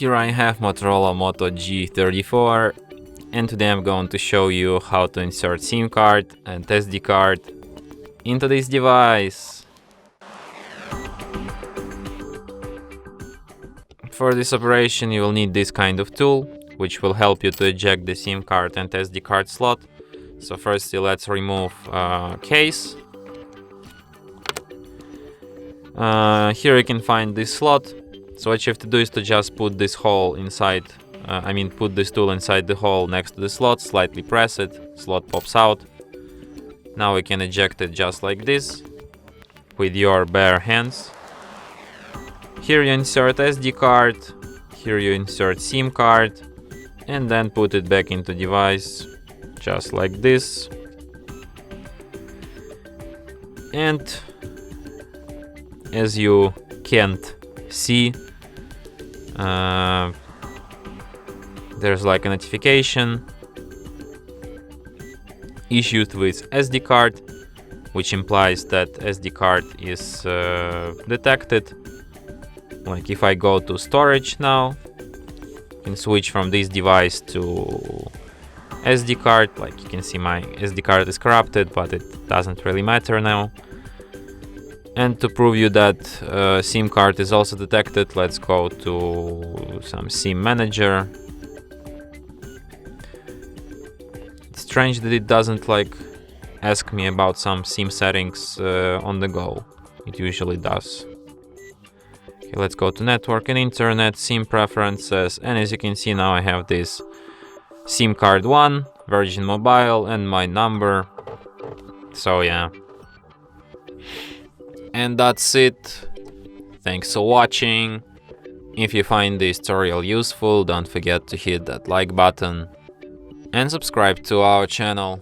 here I have Motorola Moto G34, and today I'm going to show you how to insert SIM card and SD card into this device. For this operation you will need this kind of tool, which will help you to eject the SIM card and SD card slot. So firstly, let's remove case. Here you can find this slot. So what you have to do is to just put this hole inside, put this tool inside the hole next to the slot, slightly press it, slot pops out. Now we can eject it just like this, with your bare hands. Here you insert SD card, here you insert SIM card, and then put it back into device, just like this. And as you can't see, there's like a notification issued with SD card, which implies that SD card is detected. Like if I go to storage now, I can switch from this device to SD card. Like you can see my SD card is corrupted, but it doesn't really matter now. And to prove you that SIM card is also detected, let's go to some SIM manager. It's strange that it doesn't like ask me about some SIM settings on the go. It usually does. Okay, let's go to network and internet, SIM preferences, and as you can see now I have this SIM card 1, Virgin Mobile, and my number. So yeah. And that's it. Thanks for watching. If you find this tutorial useful, don't forget to hit that like button and subscribe to our channel.